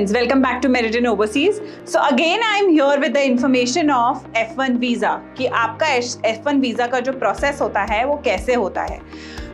friends, welcome back to Meridian Overseas. So again I am here with the information of F1 visa कि आपका F1 visa का जो process होता है वो कैसे होता है.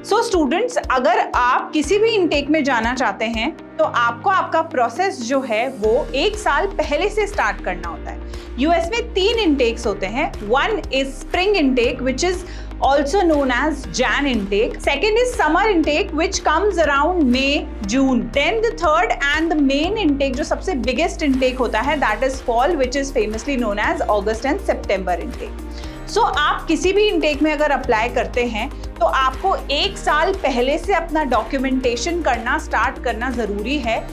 So स्टूडेंट्स, अगर आप किसी भी इनटेक में जाना चाहते हैं तो आपको आपका प्रोसेस जो है वो 1 साल पहले से स्टार्ट करना होता है. यूएस में 3 intakes होते हैं. One is spring intake, which is also known as Jan intake. Second is summer intake, which comes around May, June. Then the third and the main intake, जो सबसे biggest intake होता है, that is fall, which is famously known as August and September intake. So आप किसी भी intake में अगर apply करते हैं तो आपको 1 साल पहले से अपना डॉक्यूमेंटेशन करना स्टार्ट करना ज़रूरी है.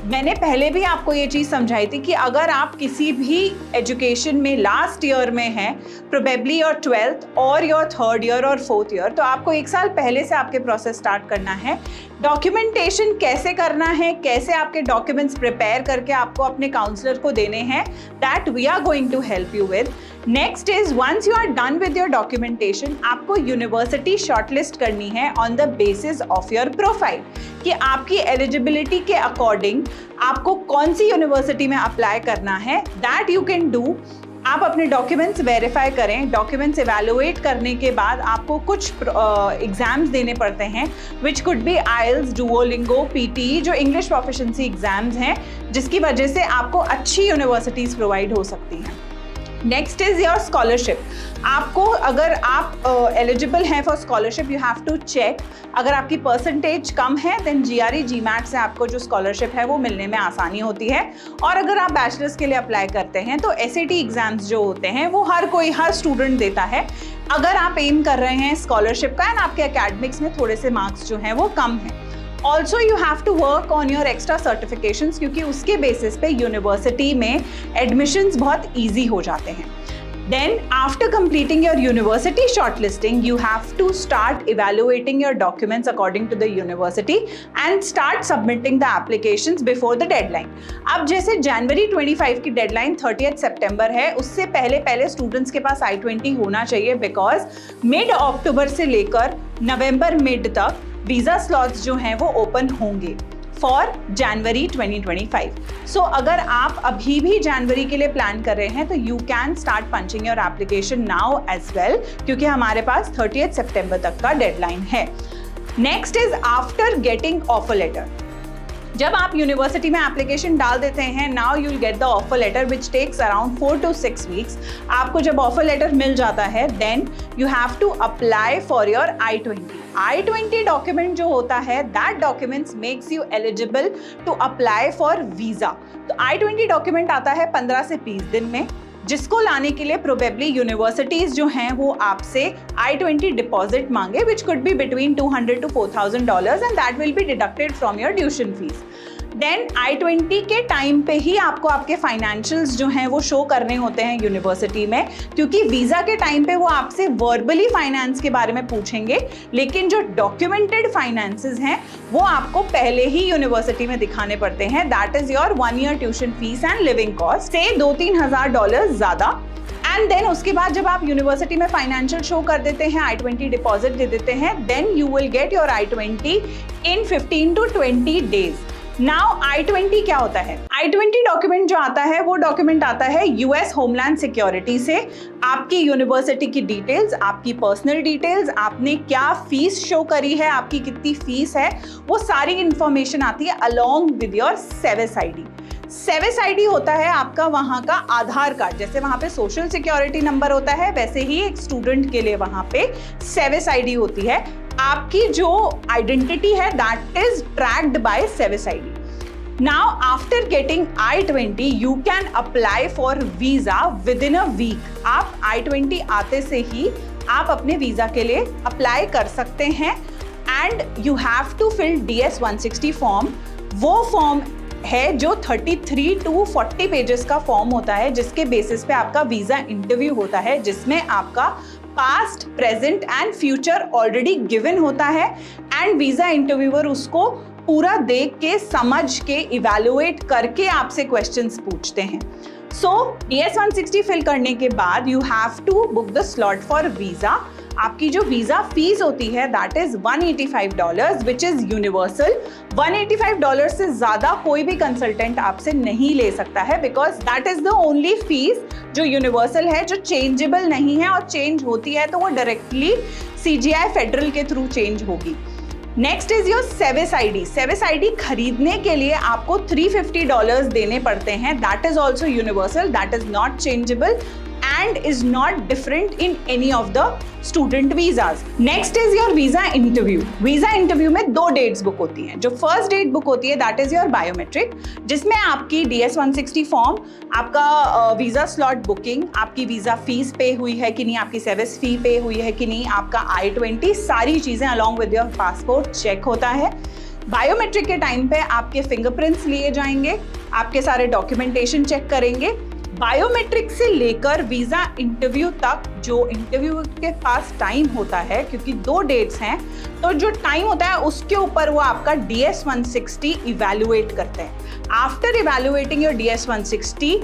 मैंने पहले भी आपको ये चीज़ समझाई थी कि अगर आप किसी भी एजुकेशन में लास्ट ईयर में हैं, प्रोबेबली योर 12th और योर 3rd ईयर और 4th ईयर, तो आपको 1 साल पहले से आपके प्रोसेस स्टार्ट करना है. डॉक्यूमेंटेशन कैसे करना है, कैसे आपके डॉक्यूमेंट्स प्रिपेयर करके आपको अपने काउंसलर को देने हैं, that we are going to help you with. Next is once you are done with your documentation, आपको यूनिवर्सिटी शॉर्टलिस्ट करनी है on the basis of your profile कि आपकी एलिजिबिलिटी के अकॉर्डिंग आपको कौन सी यूनिवर्सिटी में अप्लाई करना है. That you can do. आप अपने डॉक्यूमेंट्स वेरीफाई करें. डॉक्यूमेंट्स इवैल्यूएट करने के बाद आपको कुछ एग्जाम्स देने पड़ते हैं, which could be IELTS, Duolingo, PT, जो इंग्लिश प्रोफिशिएंसी एग्जाम्स हैं, जिसकी वजह से आपको अच्छी यूनिवर्सिटीज़ प्रोवाइड हो सकती हैं. Next is your scholarship. आपको अगर आप एलिजिबल हैं for scholarship, you have to check. अगर आपकी परसेंटेज कम है देन GRE GMAT से आपको जो स्कॉलरशिप है वो मिलने में आसानी होती है. और अगर आप बैचलर्स के लिए अप्लाई करते हैं तो SAT एग्जाम्स जो होते हैं वो हर स्टूडेंट देता है. अगर आप एम कर रहे हैं स्कॉलरशिप का एंड आपके एकेडमिक्स में थोड़े से मार्क्स जो हैं वो कम हैं, also you have to work on your extra certifications, क्योंकि उसके बेसिस पे यूनिवर्सिटी में एडमिशन्स बहुत ईजी हो जाते हैं. Then after completing your university shortlisting, you have to start evaluating your documents according to the university and start submitting the applications before the deadline. अब जैसे जनवरी 25 की डेडलाइन 30th सितंबर है, उससे पहले स्टूडेंट्स के पास I-20 होना चाहिए, बिकॉज मिड अक्टूबर से लेकर नवंबर मिड तक वीज़ा स्लॉट्स जो हैं वो ओपन होंगे फॉर जनवरी 2025. सो अगर आप अभी भी जनवरी के लिए प्लान कर रहे हैं तो you can start punching your application now as well, क्योंकि हमारे पास 30th सितंबर तक का डेडलाइन है. Next is after getting offer letter. जब आप यूनिवर्सिटी में एप्लीकेशन डाल देते हैं, now you will get the offer letter which takes around 4 to 6 weeks. आपको जब ऑफर लेटर मिल जाता है then you have to apply for your I-20 document जो होता है, that documents makes you eligible to apply for visa. तो I-20 document आता है 15 से 20 दिन में, जिसको लाने के लिए प्रोबेबली यूनिवर्सिटीज जो हैं वो आपसे I-20 डिपॉजिट मांगे, which could be between $200 to $4,000 and that will be deducted from your tuition fees. Then I-20 के टाइम पे ही आपको आपके फाइनेंशियल्स जो हैं वो शो करने होते हैं यूनिवर्सिटी में, क्योंकि वीज़ा के टाइम पे वो आपसे वर्बली फाइनेंस के बारे में पूछेंगे, लेकिन जो डॉक्यूमेंटेड फाइनेंसेस हैं वो आपको पहले ही यूनिवर्सिटी में दिखाने पड़ते हैं. That is your 1 year tuition fees and living cost से $2-3,000 ज़्यादा. एंड देन उसके बाद जब आप यूनिवर्सिटी में फाइनेंशियल शो कर देते हैं, I-20 डिपॉजिट दे देते हैं, then you will get your I-20 in 15 to 20 days. नाउ I-20 क्या होता है? I-20 डॉक्यूमेंट जो आता है वो डॉक्यूमेंट आता है US होमलैंड सिक्योरिटी से. आपकी यूनिवर्सिटी की डिटेल्स, आपकी पर्सनल डिटेल्स, आपने क्या फीस शो करी है, आपकी कितनी फीस है, वो सारी इंफॉर्मेशन आती है along with your SEVIS ID. SEVIS ID होता है आपका वहाँ का आधार कार्ड. जैसे वहाँ पे सोशल सिक्योरिटी नंबर होता है, वैसे ही एक स्टूडेंट के लिए वहाँ पे सेविस ID होती है. आपकी जो आइडेंटिटी है that is tracked by SEVIS ID. Now after getting I-20 you can apply for visa within a week. आप I-20 आते से ही आप अपने वीज़ा के लिए अप्लाई कर सकते हैं and you have to fill DS-160 form. वो फॉर्म है जो 33 to 40 पेजेस का फॉर्म होता है, जिसके बेसिस पे आपका वीज़ा इंटरव्यू होता है, जिसमें आपका past, present and future already given होता है एंड वीज़ा इंटरव्यूअर उसको पूरा देख के, समझ के, इवैल्यूएट करके आपसे क्वेश्चंस पूछते हैं. सो DS-160 फिल करने के बाद you have to book the slot for visa. आपकी जो वीजा फीस होती है that is $185 which is universal. $185 से ज्यादा कोई भी कंसल्टेंट आपसे नहीं ले सकता है because that is the only fees जो यूनिवर्सल है, जो चेंजेबल नहीं है, और चेंज होती है तो वो डायरेक्टली CGI फेडरल के थ्रू चेंज होगी। Next is your SEVIS ID। SEVIS ID खरीदने के लिए आपको $350 देने पड़ते हैं। That is also universal, that is not changeable and is not different in any of the student visas. Next is your visa interview. Visa interview में 2 dates book होती हैं। जो first date book होती है that is your biometric, जिसमें आपकी DS-160 form, आपका visa slot booking, आपकी वीजा फीस पे हुई है कि नहीं, आपकी सर्विस फी पे हुई है कि नहीं, आपका I-20 सारी चीजें along with your passport check होता है। बायोमेट्रिक के टाइम पे आपके फिंगरप्रिंट्स लिए जाएंगे, आपके सारे डॉक्यूमेंटेशन चेक करेंगे। बायोमेट्रिक से लेकर वीजा इंटरव्यू तक जो इंटरव्यू के पास टाइम होता है, क्योंकि 2 डेट्स हैं तो जो टाइम होता है उसके ऊपर वो आपका DS-160 इवैल्यूएट करते हैं। आफ्टर इवैल्यूएटिंग योर DS-160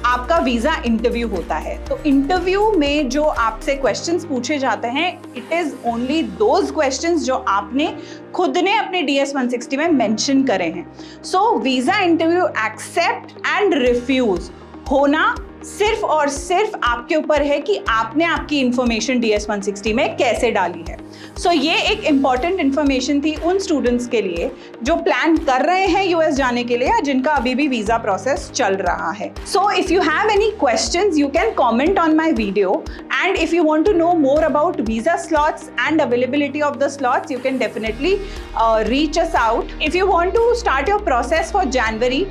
आपका वीजा इंटरव्यू होता है। तो इंटरव्यू में जो आपसे क्वेश्चंस पूछे जाते हैं it is only those questions जो आपने खुद ने अपने DS-160 में मेंशन करे हैं। So visa interview accept and refuse होना सिर्फ और सिर्फ आपके ऊपर है कि आपने आपकी इंफॉर्मेशन DS-160 में कैसे डाली है। सो ये एक इंपॉर्टेंट इंफॉर्मेशन थी उन स्टूडेंट्स के लिए जो प्लान कर रहे हैं US जाने के लिए या जिनका अभी भी वीजा प्रोसेस चल रहा है। So if you have any questions you can comment on my video, and if you want to know more about visa slots and availability of the slots you can definitely reach us out. If you want to start your process for January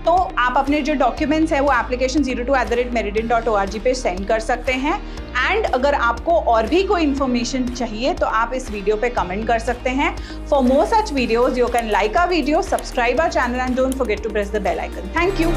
तो आप अपने जो documents है वो application02@meridin.org पे send कर सकते हैं। एंड अगर आपको और भी कोई इन्फॉर्मेशन चाहिए तो आप इस वीडियो पे कमेंट कर सकते हैं। For more such videos you can like our video, subscribe our channel and don't forget to press the bell icon. Thank you.